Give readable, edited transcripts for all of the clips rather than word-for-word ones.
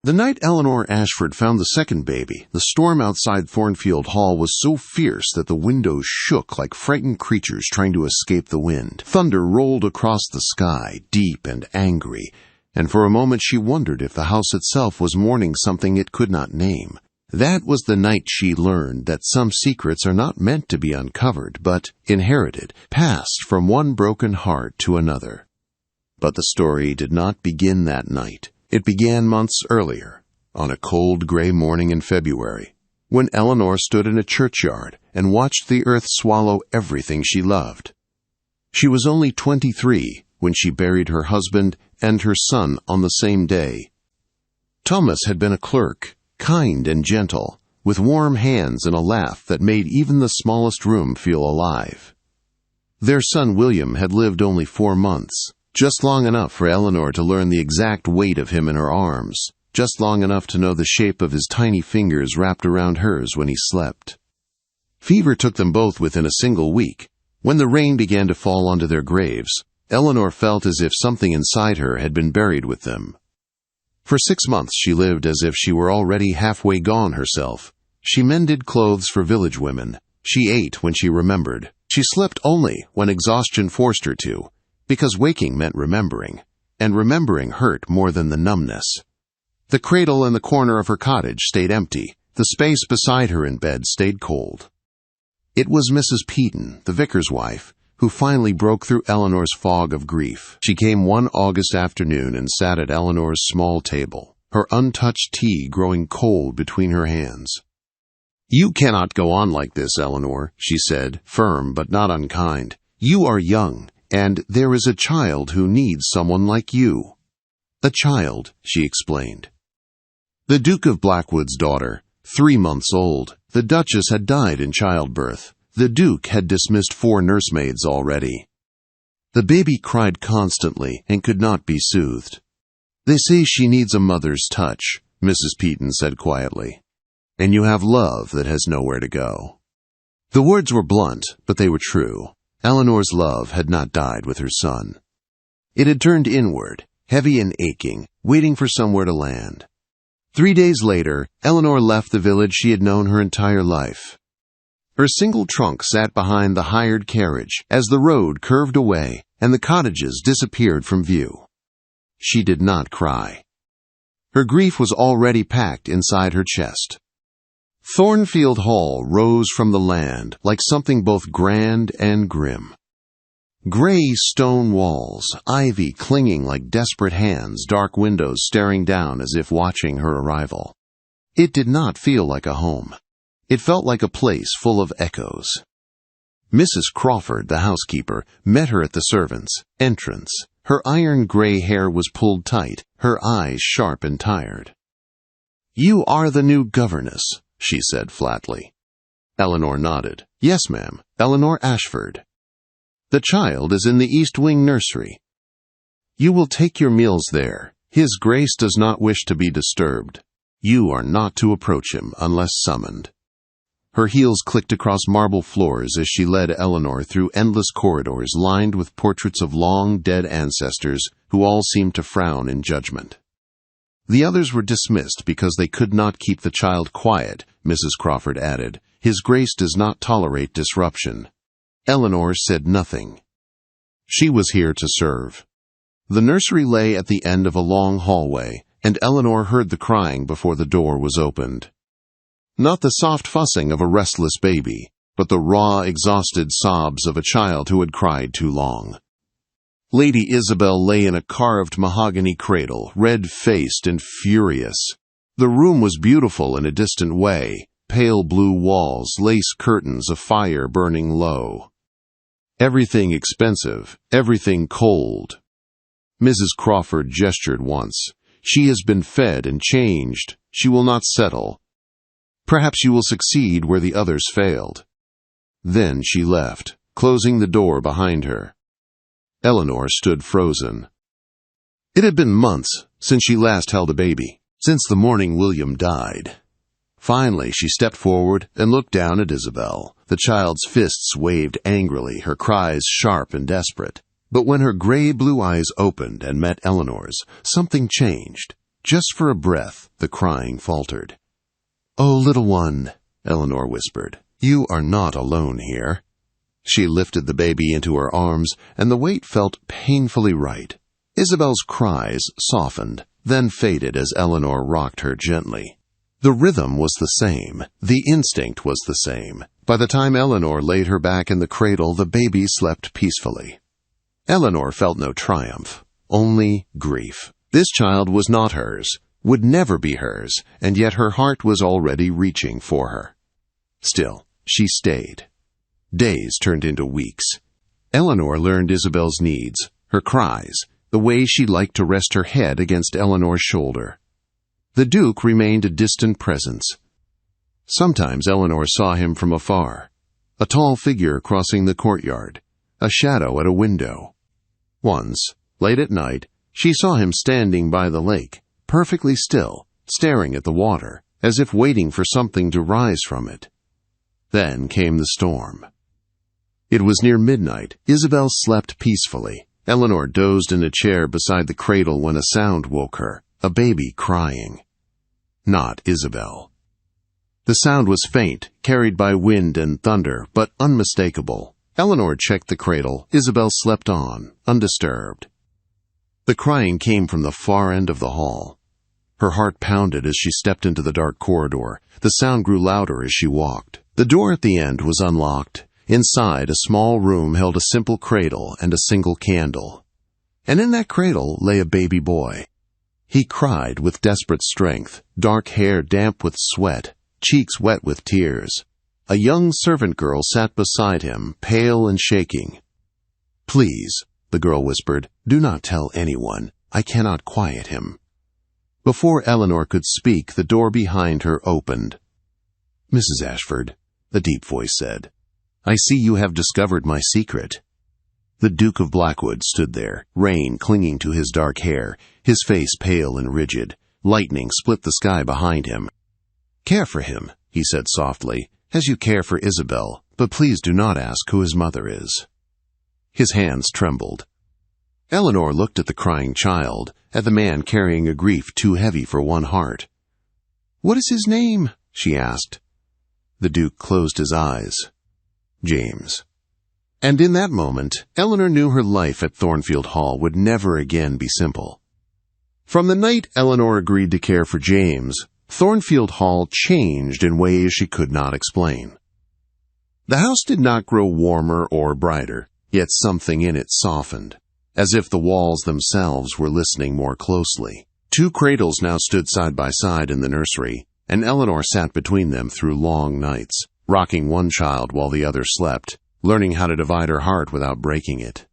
The night Eleanor Ashford found the second baby, the storm outside Thornfield Hall was so fierce that the windows shook like frightened creatures trying to escape the wind. Thunder rolled across the sky, deep and angry, and for a moment she wondered if the house itself was mourning something it could not name. That was the night she learned that some secrets are not meant to be uncovered, but inherited, passed from one broken heart to another. But the story did not begin that night. It began months earlier, on a cold gray morning in February, when Eleanor stood in a churchyard and watched the earth swallow everything she loved. She was only 23 when she buried her husband and her son on the same day. Thomas had been a clerk, kind and gentle, with warm hands and a laugh that made even the smallest room feel alive. Their son William had lived only 4 months. Just long enough for Eleanor to learn the exact weight of him in her arms, just long enough to know the shape of his tiny fingers wrapped around hers when he slept. Fever took them both within a single week. When the rain began to fall onto their graves, Eleanor felt as if something inside her had been buried with them. For 6 months she lived as if she were already halfway gone herself. She mended clothes for village women. She ate when she remembered. She slept only when exhaustion forced her to, because waking meant remembering, and remembering hurt more than the numbness. The cradle in the corner of her cottage stayed empty. The space beside her in bed stayed cold. It was Mrs. Peaton, the vicar's wife, who finally broke through Eleanor's fog of grief. She came one August afternoon and sat at Eleanor's small table, her untouched tea growing cold between her hands. "You cannot go on like this, Eleanor," she said, firm but not unkind. "You are young, and there is a child who needs someone like you." "A child," she explained. The Duke of Blackwood's daughter, 3 months old. The Duchess had died in childbirth. The Duke had dismissed 4 nursemaids already. The baby cried constantly and could not be soothed. "They say she needs a mother's touch," Mrs. Peaton said quietly. "And you have love that has nowhere to go." The words were blunt, but they were true. Eleanor's love had not died with her son. It had turned inward, heavy and aching, waiting for somewhere to land. 3 days later, Eleanor left the village she had known her entire life. Her single trunk sat behind the hired carriage as the road curved away and the cottages disappeared from view. She did not cry. Her grief was already packed inside her chest. Thornfield Hall rose from the land like something both grand and grim. Gray stone walls, ivy clinging like desperate hands, dark windows staring down as if watching her arrival. It did not feel like a home. It felt like a place full of echoes. Mrs. Crawford, the housekeeper, met her at the servants' entrance. Her iron gray hair was pulled tight, her eyes sharp and tired. "You are the new governess," she said flatly. Eleanor nodded. "Yes, ma'am, Eleanor Ashford. The child is in the East Wing nursery. You will take your meals there. His Grace does not wish to be disturbed. You are not to approach him unless summoned." Her heels clicked across marble floors as she led Eleanor through endless corridors lined with portraits of long dead ancestors who all seemed to frown in judgment. The others were dismissed because they could not keep the child quiet, Mrs. Crawford added. His Grace does not tolerate disruption. Eleanor said nothing. She was here to serve. The nursery lay at the end of a long hallway, and Eleanor heard the crying before the door was opened. Not the soft fussing of a restless baby, but the raw, exhausted sobs of a child who had cried too long. Lady Isabel lay in a carved mahogany cradle, red-faced and furious. The room was beautiful in a distant way, pale blue walls, lace curtains, a fire burning low. Everything expensive, everything cold. Mrs. Crawford gestured once. "She has been fed and changed. She will not settle. Perhaps you will succeed where the others failed." Then she left, closing the door behind her. Eleanor stood frozen. It had been months since she last held a baby, since the morning William died. Finally, she stepped forward and looked down at Isabel. The child's fists waved angrily, her cries sharp and desperate. But when her gray blue eyes opened and met Eleanor's, something changed. Just for a breath, the crying faltered. "Oh, little one," Eleanor whispered, "you are not alone here." She lifted the baby into her arms, and the weight felt painfully right. Isabel's cries softened, then faded as Eleanor rocked her gently. The rhythm was the same. The instinct was the same. By the time Eleanor laid her back in the cradle, the baby slept peacefully. Eleanor felt no triumph, only grief. This child was not hers, would never be hers, and yet her heart was already reaching for her. Still, she stayed. Days turned into weeks. Eleanor learned Isabel's needs, her cries, the way she liked to rest her head against Eleanor's shoulder. The Duke remained a distant presence. Sometimes Eleanor saw him from afar, a tall figure crossing the courtyard, a shadow at a window. Once, late at night, she saw him standing by the lake, perfectly still, staring at the water, as if waiting for something to rise from it. Then came the storm. It was near midnight. Isabel slept peacefully. Eleanor dozed in a chair beside the cradle when a sound woke her, a baby crying. Not Isabel. The sound was faint, carried by wind and thunder, but unmistakable. Eleanor checked the cradle. Isabel slept on, undisturbed. The crying came from the far end of the hall. Her heart pounded as she stepped into the dark corridor. The sound grew louder as she walked. The door at the end was unlocked. Inside, a small room held a simple cradle and a single candle. And in that cradle lay a baby boy. He cried with desperate strength, dark hair damp with sweat, cheeks wet with tears. A young servant girl sat beside him, pale and shaking. "Please," the girl whispered, "do not tell anyone. I cannot quiet him." Before Eleanor could speak, the door behind her opened. "Mrs. Ashford," a deep voice said, "I see you have discovered my secret." The Duke of Blackwood stood there, rain clinging to his dark hair, his face pale and rigid. Lightning split the sky behind him. "Care for him," he said softly, "as you care for Isabel, but please do not ask who his mother is." His hands trembled. Eleanor looked at the crying child, at the man carrying a grief too heavy for one heart. "What is his name?" she asked. The Duke closed his eyes. "James." And in that moment, Eleanor knew her life at Thornfield Hall would never again be simple. From the night Eleanor agreed to care for James, Thornfield Hall changed in ways she could not explain. The house did not grow warmer or brighter, yet something in it softened, as if the walls themselves were listening more closely. 2 cradles now stood side by side in the nursery, and Eleanor sat between them through long nights, rocking one child while the other slept, learning how to divide her heart without breaking it.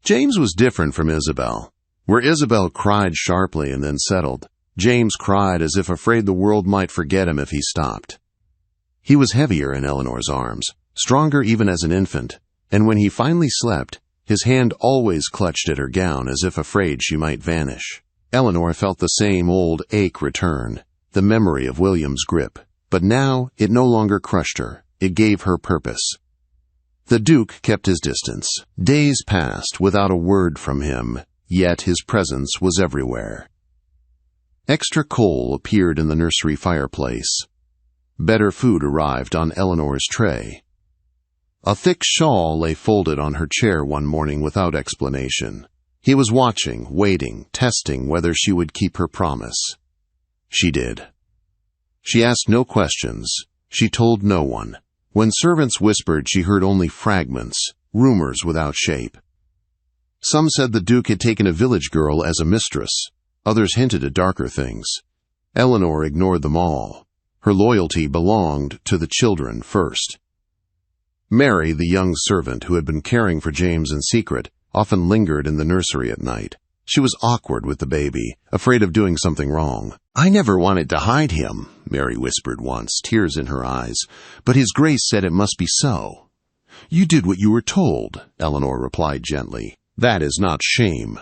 James was different from Isabel. Where Isabel cried sharply and then settled, James cried as if afraid the world might forget him if he stopped. He was heavier in Eleanor's arms, stronger even as an infant, and when he finally slept, his hand always clutched at her gown as if afraid she might vanish. Eleanor felt the same old ache return, the memory of William's grip, but now it no longer crushed her. It gave her purpose. The Duke kept his distance. Days passed without a word from him, yet his presence was everywhere. Extra coal appeared in the nursery fireplace. Better food arrived on Eleanor's tray. A thick shawl lay folded on her chair one morning without explanation. He was watching, waiting, testing whether she would keep her promise. She did. She asked no questions. She told no one. When servants whispered, she heard only fragments, rumors without shape. Some said the Duke had taken a village girl as a mistress. Others hinted at darker things. Eleanor ignored them all. Her loyalty belonged to the children first. Mary, the young servant who had been caring for James in secret, often lingered in the nursery at night. She was awkward with the baby, afraid of doing something wrong. "I never wanted to hide him," Mary whispered once, tears in her eyes, "but His Grace said it must be so." "You did what you were told," Eleanor replied gently. "That is not shame."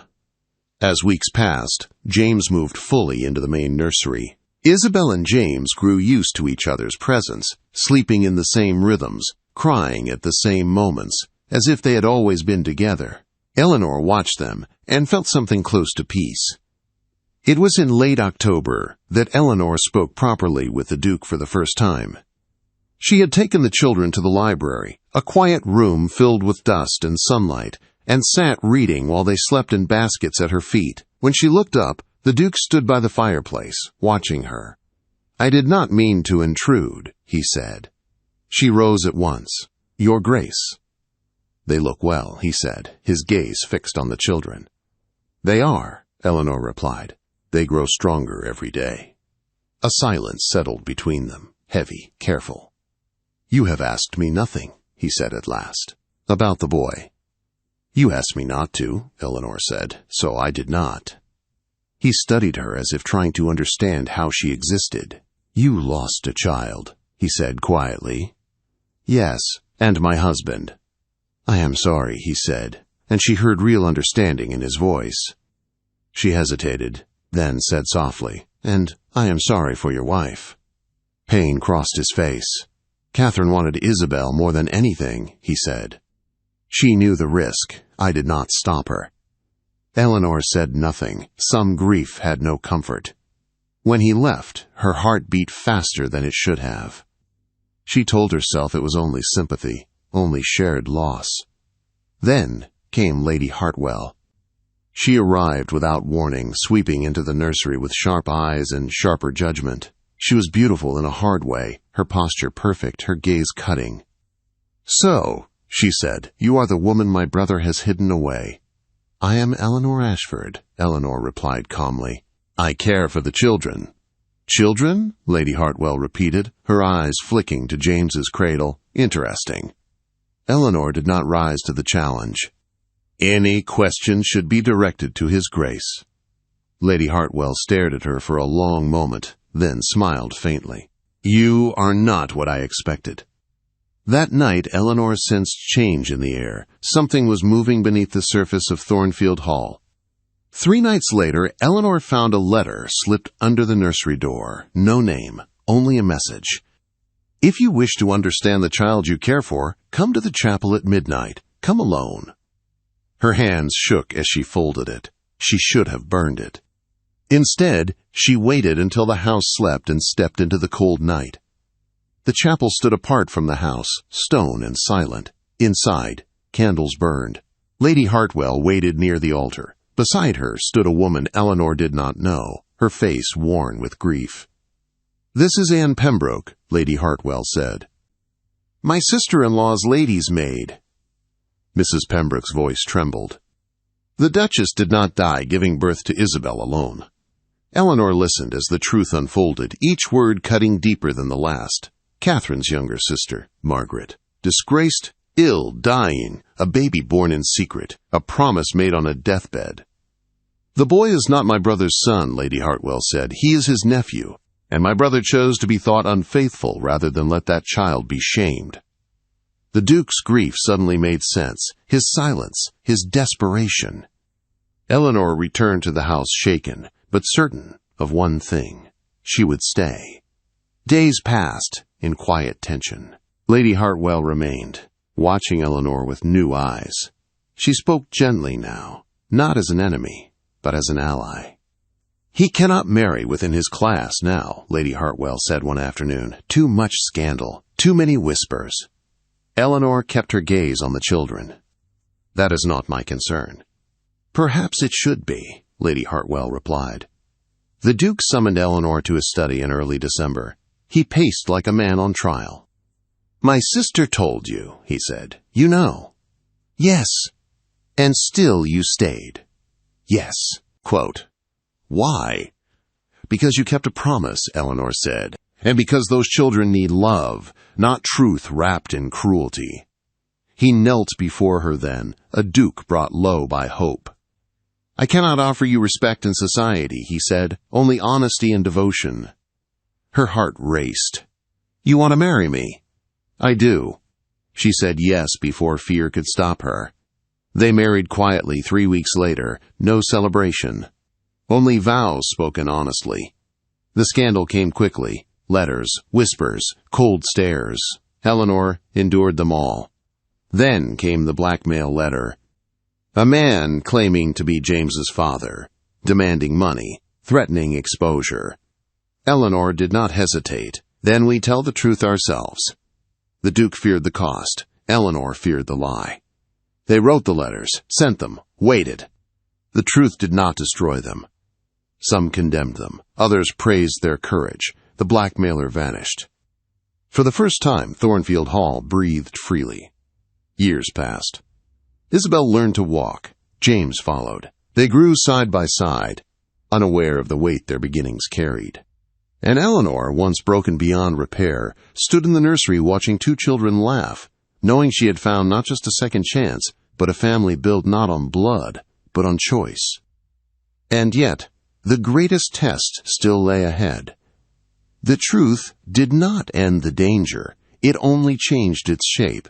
As weeks passed, James moved fully into the main nursery. Isabel and James grew used to each other's presence, sleeping in the same rhythms, crying at the same moments, as if they had always been together. Eleanor watched them and felt something close to peace. It was in late October that Eleanor spoke properly with the Duke for the first time. She had taken the children to the library, a quiet room filled with dust and sunlight, and sat reading while they slept in baskets at her feet. When she looked up, the Duke stood by the fireplace, watching her. "I did not mean to intrude," he said. She rose at once. "Your Grace." "They look well," he said, his gaze fixed on the children. "They are," Eleanor replied. "They grow stronger every day." A silence settled between them, heavy, careful. "You have asked me nothing," he said at last. "About the boy." "You asked me not to," Eleanor said, "so I did not." He studied her as if trying to understand how she existed. "You lost a child," he said quietly. "Yes, and my husband." "I am sorry," he said, and she heard real understanding in his voice. She hesitated, then said softly, "And I am sorry for your wife." Pain crossed his face. "Catherine wanted Isabel more than anything," he said. "She knew the risk. I did not stop her." Eleanor said nothing. Some grief had no comfort. When he left, her heart beat faster than it should have. She told herself it was only sympathy, only shared loss. Then came Lady Hartwell. She arrived without warning, sweeping into the nursery with sharp eyes and sharper judgment. She was beautiful in a hard way, her posture perfect, her gaze cutting. "So," she said, "you are the woman my brother has hidden away." "I am Eleanor Ashford," Eleanor replied calmly. "I care for the children." "Children?" Lady Hartwell repeated, her eyes flicking to James's cradle. "Interesting." Eleanor did not rise to the challenge. "Any questions should be directed to His Grace." Lady Hartwell stared at her for a long moment, then smiled faintly. "You are not what I expected." That night, Eleanor sensed change in the air. Something was moving beneath the surface of Thornfield Hall. 3 nights later, Eleanor found a letter slipped under the nursery door. No name, only a message. "If you wish to understand the child you care for, come to the chapel at midnight. Come alone." Her hands shook as she folded it. She should have burned it. Instead, she waited until the house slept and stepped into the cold night. The chapel stood apart from the house, stone and silent. Inside, candles burned. Lady Hartwell waited near the altar. Beside her stood a woman Eleanor did not know, her face worn with grief. "This is Anne Pembroke," Lady Hartwell said. "My sister-in-law's lady's maid." Mrs. Pembroke's voice trembled. "The Duchess did not die giving birth to Isabel alone." Eleanor listened as the truth unfolded, each word cutting deeper than the last. Catherine's younger sister, Margaret. Disgraced, ill, dying, a baby born in secret, a promise made on a deathbed. "The boy is not my brother's son," Lady Hartwell said. "He is his nephew, and my brother chose to be thought unfaithful rather than let that child be shamed." The Duke's grief suddenly made sense, his silence, his desperation. Eleanor returned to the house shaken, but certain of one thing. She would stay. Days passed in quiet tension. Lady Hartwell remained, watching Eleanor with new eyes. She spoke gently now, not as an enemy, but as an ally. "He cannot marry within his class now," Lady Hartwell said one afternoon. "Too much scandal, too many whispers." Eleanor kept her gaze on the children. "That is not my concern." "Perhaps it should be," Lady Hartwell replied. The Duke summoned Eleanor to his study in early December. He paced like a man on trial. "My sister told you," he said. "You know." "Yes." "And still you stayed." "Yes." Quote, "Why?" "Because you kept a promise," Eleanor said, "and because those children need love, not truth wrapped in cruelty." He knelt before her then, a duke brought low by hope. "I cannot offer you respect in society," he said, "only honesty and devotion." Her heart raced. "You want to marry me?" "I do." She said yes before fear could stop her. They married quietly 3 weeks later, no celebration. Only vows spoken honestly. The scandal came quickly. Letters, whispers, cold stares. Eleanor endured them all. Then came the blackmail letter. A man claiming to be James's father, demanding money, threatening exposure. Eleanor did not hesitate. "Then we tell the truth ourselves." The Duke feared the cost. Eleanor feared the lie. They wrote the letters, sent them, waited. The truth did not destroy them. Some condemned them. Others praised their courage. The blackmailer vanished. For the first time, Thornfield Hall breathed freely. Years passed. Isabel learned to walk. James followed. They grew side by side, unaware of the weight their beginnings carried. And Eleanor, once broken beyond repair, stood in the nursery watching two children laugh, knowing she had found not just a second chance, but a family built not on blood, but on choice. And yet, the greatest test still lay ahead. The truth did not end the danger. It only changed its shape.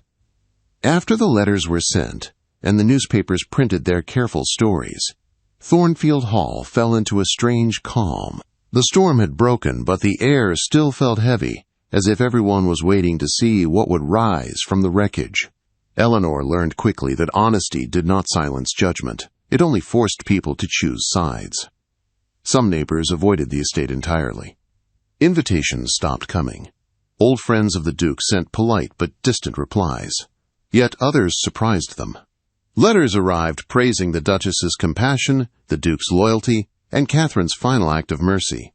After the letters were sent, and the newspapers printed their careful stories, Thornfield Hall fell into a strange calm. The storm had broken, but the air still felt heavy, as if everyone was waiting to see what would rise from the wreckage. Eleanor learned quickly that honesty did not silence judgment. It only forced people to choose sides. Some neighbors avoided the estate entirely. Invitations stopped coming. Old friends of the Duke sent polite but distant replies. Yet others surprised them. Letters arrived praising the Duchess's compassion, the Duke's loyalty, and Catherine's final act of mercy.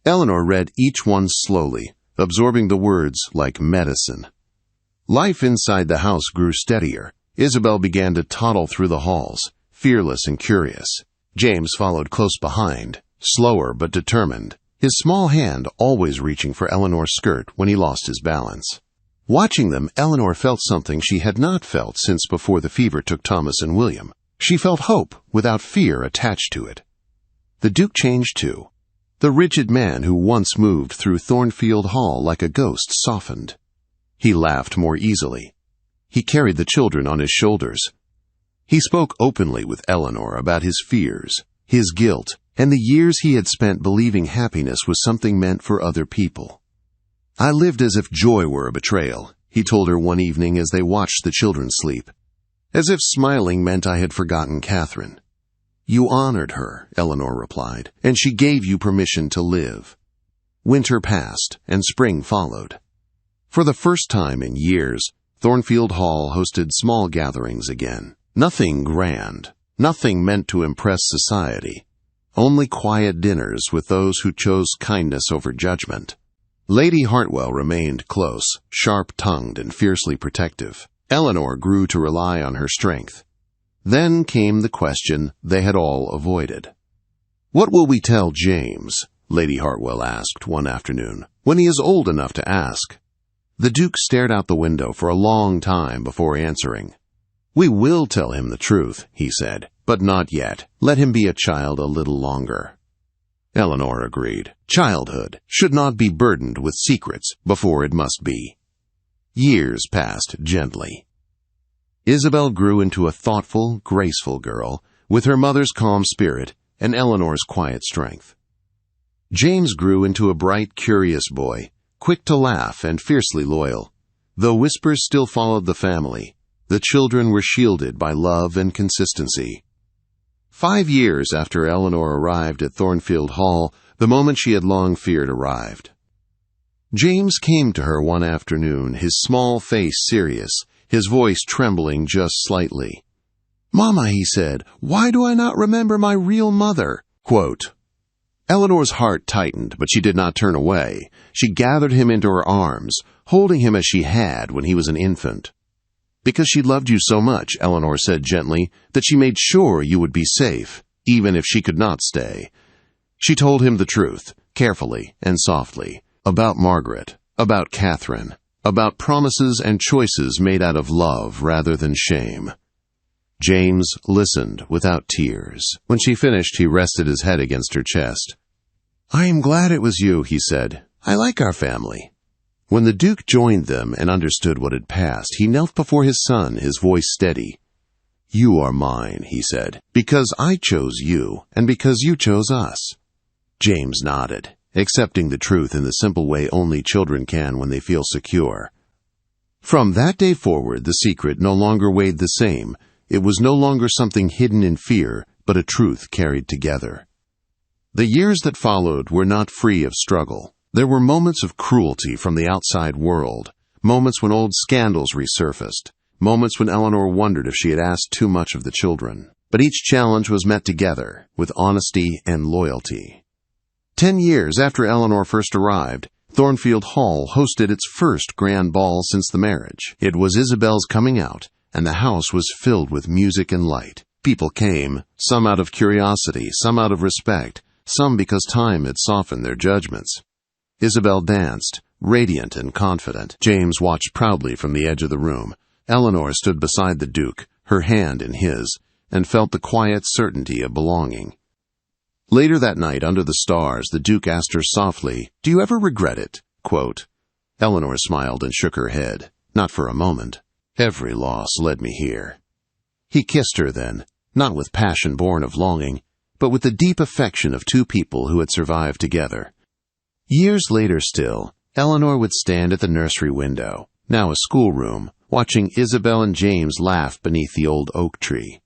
Eleanor read each one slowly, absorbing the words like medicine. Life inside the house grew steadier. Isabel began to toddle through the halls, fearless and curious. James followed close behind, slower but determined, his small hand always reaching for Eleanor's skirt when he lost his balance. Watching them, Eleanor felt something she had not felt since before the fever took Thomas and William. She felt hope without fear attached to it. The Duke changed too. The rigid man who once moved through Thornfield Hall like a ghost softened. He laughed more easily. He carried the children on his shoulders. He spoke openly with Eleanor about his fears, his guilt, and the years he had spent believing happiness was something meant for other people. "I lived as if joy were a betrayal," he told her one evening as they watched the children sleep. "As if smiling meant I had forgotten Catherine." "You honored her," Eleanor replied, "and she gave you permission to live." Winter passed, and spring followed. For the first time in years, Thornfield Hall hosted small gatherings again. Nothing grand, nothing meant to impress society. Only quiet dinners with those who chose kindness over judgment. Lady Hartwell remained close, sharp-tongued and fiercely protective. Eleanor grew to rely on her strength. Then came the question they had all avoided. "What will we tell James?" Lady Hartwell asked one afternoon, "when he is old enough to ask?" The Duke stared out the window for a long time before answering. "We will tell him the truth," he said, "but not yet. Let him be a child a little longer." Eleanor agreed. Childhood should not be burdened with secrets before it must be. Years passed gently. Isabel grew into a thoughtful, graceful girl, with her mother's calm spirit and Eleanor's quiet strength. James grew into a bright, curious boy, quick to laugh and fiercely loyal. Though whispers still followed the family, the children were shielded by love and consistency. 5 years after Eleanor arrived at Thornfield Hall, the moment she had long feared arrived. James came to her one afternoon, his small face serious, his voice trembling just slightly. "Mama," he said, "why do I not remember my real mother?" Quote. Eleanor's heart tightened, but she did not turn away. She gathered him into her arms, holding him as she had when he was an infant. "Because she loved you so much," Eleanor said gently, "that she made sure you would be safe, even if she could not stay." She told him the truth, carefully and softly, about Margaret, about Catherine, about promises and choices made out of love rather than shame. James listened without tears. When she finished, he rested his head against her chest. "I am glad it was you," he said. "I like our family." When the Duke joined them and understood what had passed, he knelt before his son, his voice steady. "You are mine," he said, "because I chose you, and because you chose us." James nodded, accepting the truth in the simple way only children can when they feel secure. From that day forward, the secret no longer weighed the same. It was no longer something hidden in fear, but a truth carried together. The years that followed were not free of struggle. There were moments of cruelty from the outside world, moments when old scandals resurfaced, moments when Eleanor wondered if she had asked too much of the children. But each challenge was met together, with honesty and loyalty. 10 years after Eleanor first arrived, Thornfield Hall hosted its first grand ball since the marriage. It was Isabel's coming out, and the house was filled with music and light. People came, some out of curiosity, some out of respect, some because time had softened their judgments. Isabel danced, radiant and confident. James watched proudly from the edge of the room. Eleanor stood beside the Duke, her hand in his, and felt the quiet certainty of belonging. Later that night, under the stars, the Duke asked her softly, "Do you ever regret it?" Quote. Eleanor smiled and shook her head. "Not for a moment. Every loss led me here." He kissed her then, not with passion born of longing, but with the deep affection of two people who had survived together. Years later still, Eleanor would stand at the nursery window, now a schoolroom, watching Isabel and James laugh beneath the old oak tree.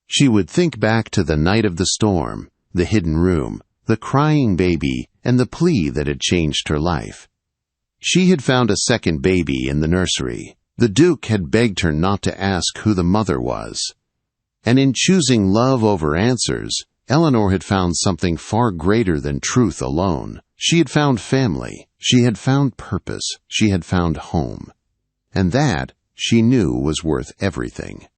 She would think back to the night of the storm, the hidden room, the crying baby, and the plea that had changed her life. She had found a second baby in the nursery. The Duke had begged her not to ask who the mother was. And in choosing love over answers, Eleanor had found something far greater than truth alone. She had found family. She had found purpose. She had found home. And that, she knew, was worth everything.